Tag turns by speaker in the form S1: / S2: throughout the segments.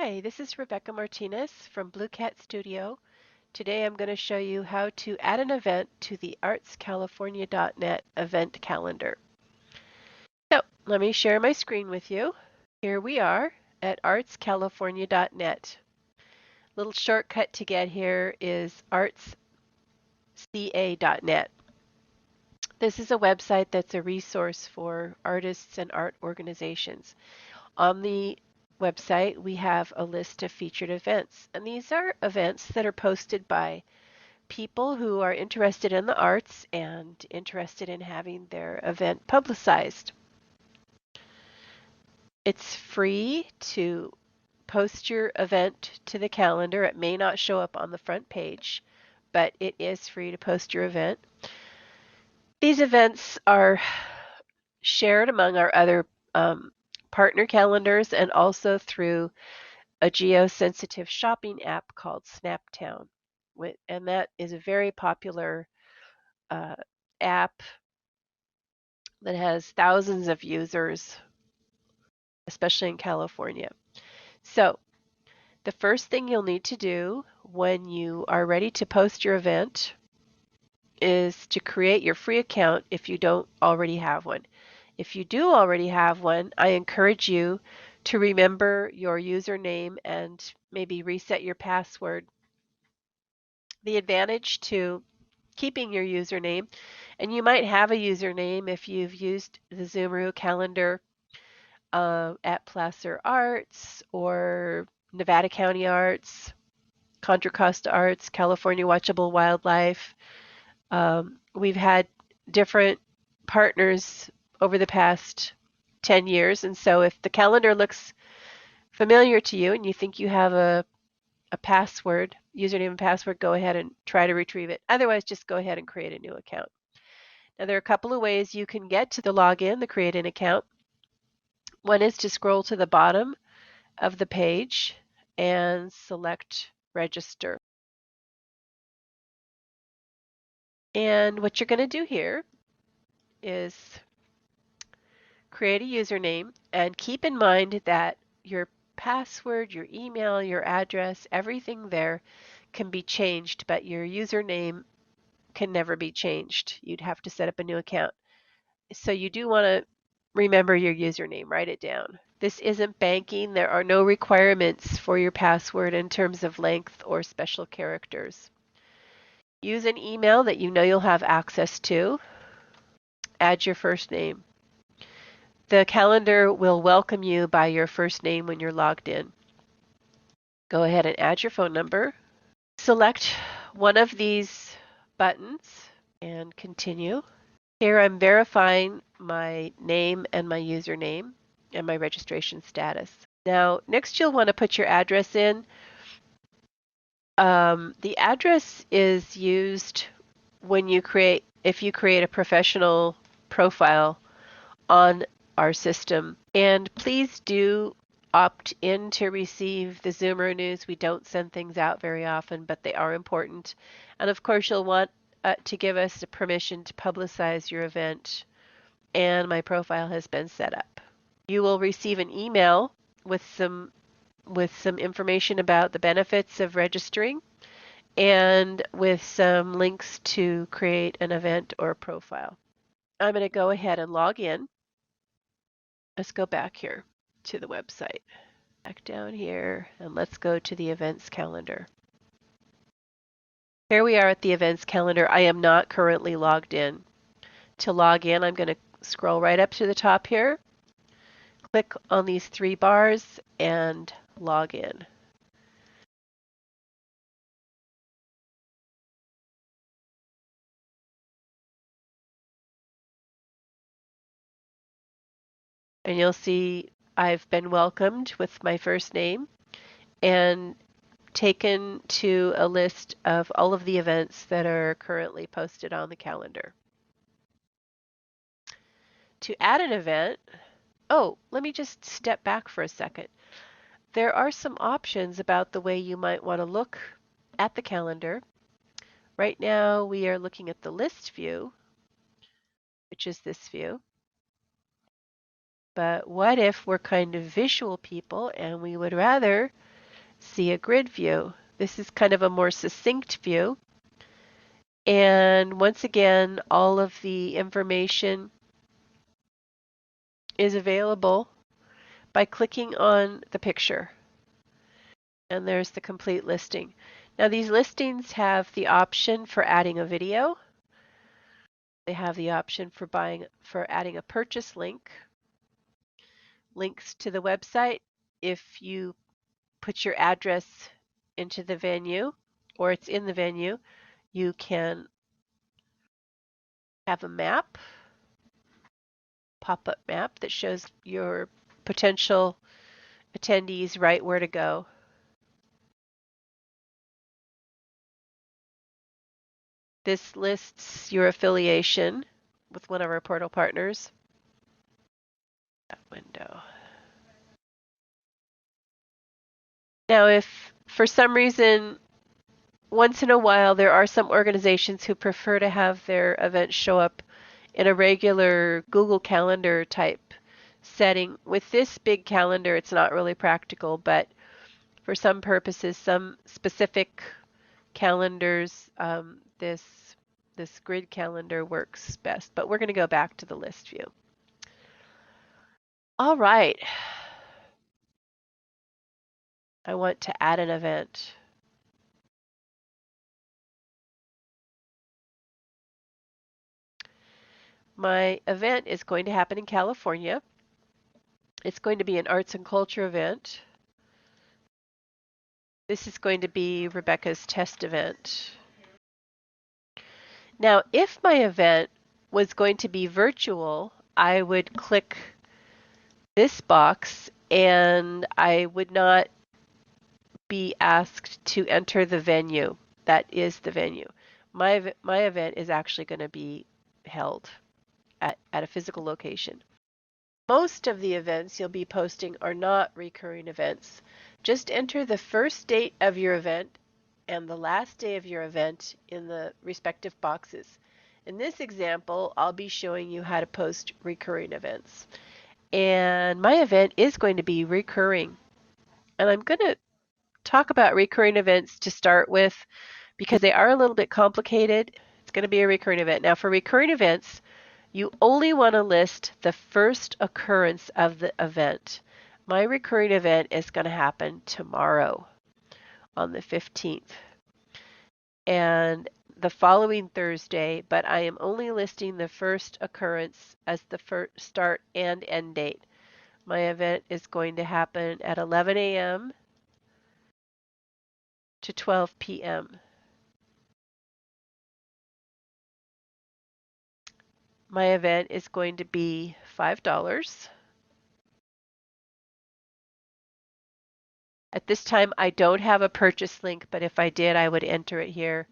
S1: Hi, this is Rebecca Martinez from Blue Cat Studio. Today I'm going to show you how to add an event to the ArtsCalifornianet event calendar. So let me share my screen with you. Here we are at ArtsCalifornianet. Little shortcut to get here is artsca.net. This is a website that's a resource for artists and art organizations. On the website, we have a list of featured events, and these are events that are posted by people who are interested in the arts and interested in having their event publicized. It's free to post your event to the calendar. It may not show up on the front page, but it is free to post your event. These events are shared among our other partner calendars and also through a geo-sensitive shopping app called Snaptown. And that is a very popular app that has thousands of users, especially in California. So the first thing you'll need to do when you are ready to post your event is to create your free account if you don't already have one. If you do already have one, I encourage you to remember your username and maybe reset your password. The advantage to keeping your username, and you might have a username if you've used the Zoomaroo calendar at Placer Arts or Nevada County Arts, Contra Costa Arts, California Watchable Wildlife. We've had different partners over the past 10 years, and so if the calendar looks familiar to you and you think you have a password, username and password, go ahead and try to retrieve it. Otherwise, just go ahead and create a new account. Now, there are a couple of ways you can get to the login, the create an account. One is to scroll to the bottom of the page and select register. And what you're going to do here is create a username and keep in mind that your password, your email, your address, everything there can be changed, but your username can never be changed. You'd have to set up a new account. So you do want to remember your username, write it down. This isn't banking. There are no requirements for your password in terms of length or special characters. Use an email that you know you'll have access to. Add your first name. The calendar will welcome you by your first name when you're logged in. Go ahead and add your phone number. Select one of these buttons and continue. Here I'm verifying my name and my username and my registration status. Now, next you'll want to put your address in. The address is used when if you create a professional profile on our system. And please do opt in to receive the Zoomer news. We don't send things out very often, but they are important. And of course, you'll want to give us the permission to publicize your event, and my profile has been set up. You will receive an email with some information about the benefits of registering and with some links to create an event or a profile. I'm going to go ahead and log in. Let's go back here to the website. Back down here, and let's go to the events calendar. Here we are at the events calendar. I am not currently logged in. To log in, I'm going to scroll right up to the top here, click on these three bars, and log in. And you'll see I've been welcomed with my first name and taken to a list of all of the events that are currently posted on the calendar. To add an event, let me just step back for a second. There are some options about the way you might want to look at the calendar. Right now we are looking at the list view, which is this view. But what if we're kind of visual people and we would rather see a grid view. This is kind of a more succinct view. And once again, all of the information is available by clicking on the picture. And there's the complete listing. Now these listings have the option for adding a video. They have the option for adding a purchase link, links to the website if you put your address into the venue or it's in the venue. You can have a map, pop-up map that shows your potential attendees right where to go. This lists your affiliation with one of our portal partners. That window. Now, if for some reason, once in a while, there are some organizations who prefer to have their events show up in a regular Google Calendar type setting. With this big calendar, it's not really practical, but for some purposes, some specific calendars, this grid calendar works best. But we're going to go back to the list view. All right. I want to add an event. My event is going to happen in California. It's going to be an arts and culture event. This is going to be Rebecca's test event. Now, if my event was going to be virtual, I would click this box and I would not be asked to enter the venue. That is the venue. My event is actually going to be held at a physical location. Most of the events you'll be posting are not recurring events. Just enter the first date of your event and the last day of your event in the respective boxes. In this example, I'll be showing you how to post recurring events. And my event is going to be recurring. And I'm going to talk about recurring events to start with because they are a little bit complicated. It's going to be a recurring event. Now for recurring events, you only want to list the first occurrence of the event. My recurring event is going to happen tomorrow on the 15th and the following Thursday, but I am only listing the first occurrence as the first start and end date. My event is going to happen at 11 a.m. to 12 p.m. My event is going to be $5. At this time, I don't have a purchase link, but if I did, I would enter it here.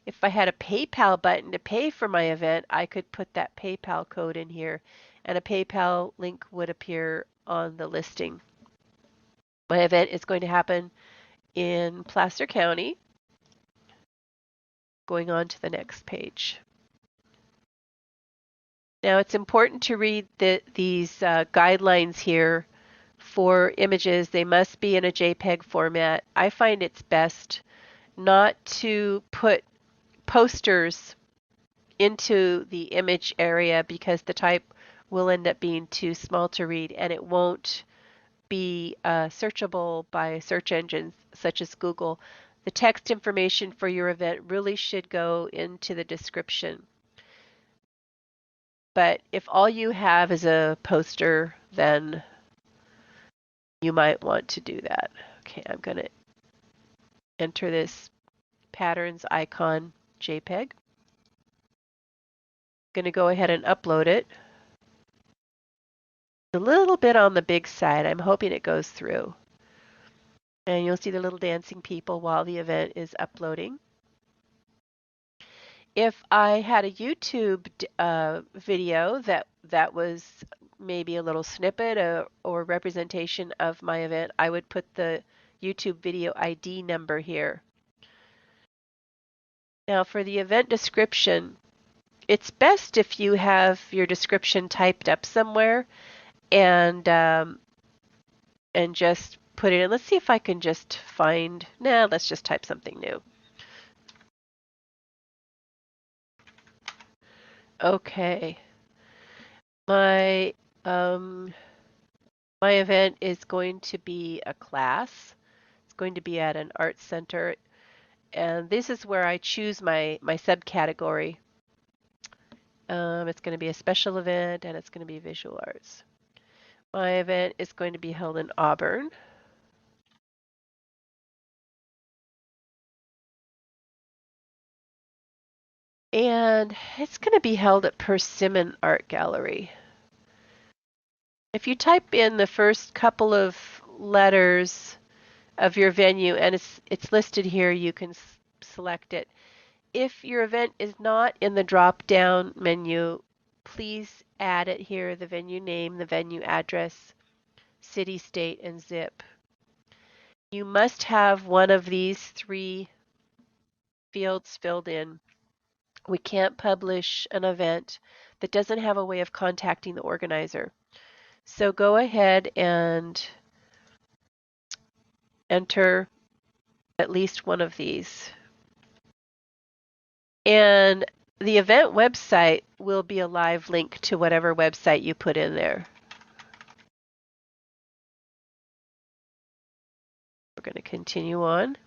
S1: If I had a PayPal button to pay for my event, I could put that PayPal code in here, and a PayPal link would appear on the listing. My event is going to happen in Placer County. Going on to the next page. Now it's important to read these guidelines here for images. They must be in a JPEG format. I find it's best not to put posters into the image area because the type will end up being too small to read and it won't be searchable by search engines such as Google. The text information for your event really should go into the description. But if all you have is a poster, then you might want to do that. Okay, I'm going to enter this patterns icon JPEG. Going to go ahead and upload it. A little bit on the big side. I'm hoping it goes through. And you'll see the little dancing people while the event is uploading. If I had a YouTube video that was maybe a little snippet or representation of my event, I would put the YouTube video ID number here. Now for the event description, it's best if you have your description typed up somewhere and just put it in. Let's see if I can just find, let's just type something new. Okay. My my event is going to be a class. It's going to be at an art center, and this is where I choose my subcategory. It's going to be a special event, and it's going to be visual arts. My event is going to be held in Auburn. And it's going to be held at Persimmon Art Gallery. If you type in the first couple of letters of your venue, and it's listed here, you can select it. If your event is not in the drop-down menu, please add it here, the venue name, the venue address, city, state, and zip. You must have one of these 3 fields filled in. We can't publish an event that doesn't have a way of contacting the organizer. So go ahead and enter at least one of these. And the event website will be a live link to whatever website you put in there. We're going to continue on.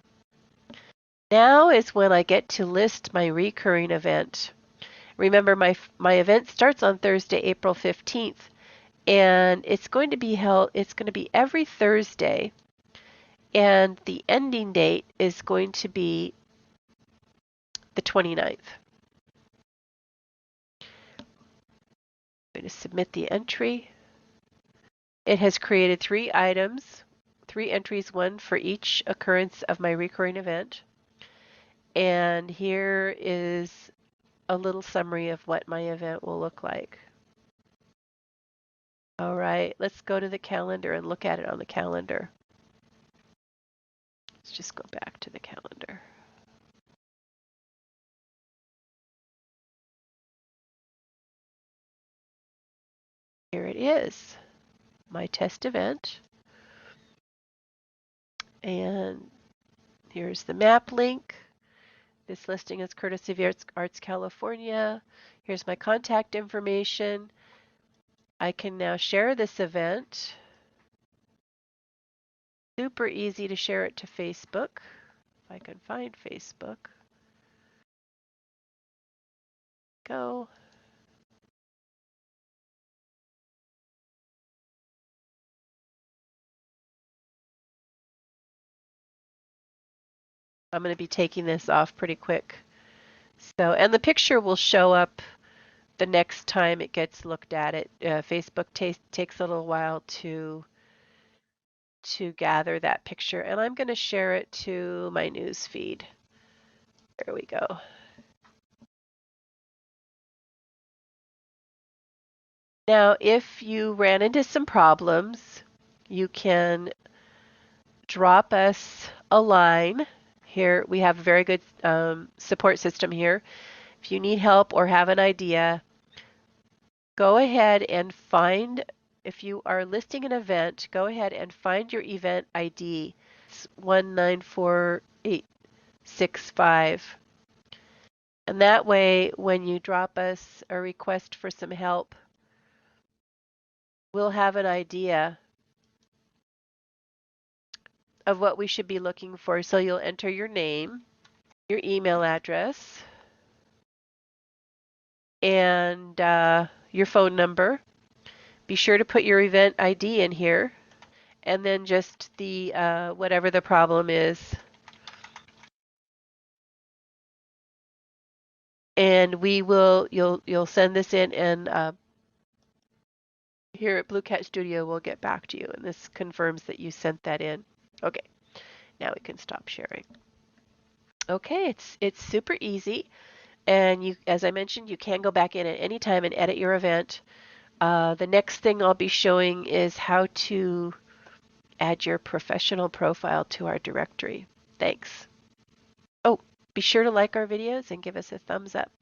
S1: Now is when I get to list my recurring event. Remember, my event starts on Thursday, April 15th, and it's going to be every Thursday, and the ending date is going to be the 29th. I'm going to submit the entry. It has created 3 items, 3 entries, one for each occurrence of my recurring event. And here is a little summary of what my event will look like. All right, let's go to the calendar and look at it on the calendar. Let's just go back to the calendar. Here it is, my test event. And here's the map link. This listing is courtesy of Arts California. Here's my contact information. I can now share this event. Super easy to share it to Facebook. If I can find Facebook. Go. I'm going to be taking this off pretty quick. So, and the picture will show up the next time it gets looked at. Facebook takes a little while to gather that picture, and I'm going to share it to my news feed. There we go. Now, if you ran into some problems, you can drop us a line. Here we have a very good support system here. If you need help or have an idea, go ahead and find, if you are listing an event, go ahead and find your event ID. It's 194865. And that way, when you drop us a request for some help, we'll have an idea of what we should be looking for. So you'll enter your name, your email address, and your phone number. Be sure to put your event ID in here, and then just the whatever the problem is. And you'll send this in, and here at Blue Cat Studio we'll get back to you, and this confirms that you sent that in. Okay, now we can stop sharing. Okay, it's super easy, and you, as I mentioned, you can go back in at any time and edit your event. The next thing I'll be showing is how to add your professional profile to our directory. Thanks. Oh, be sure to like our videos and give us a thumbs up.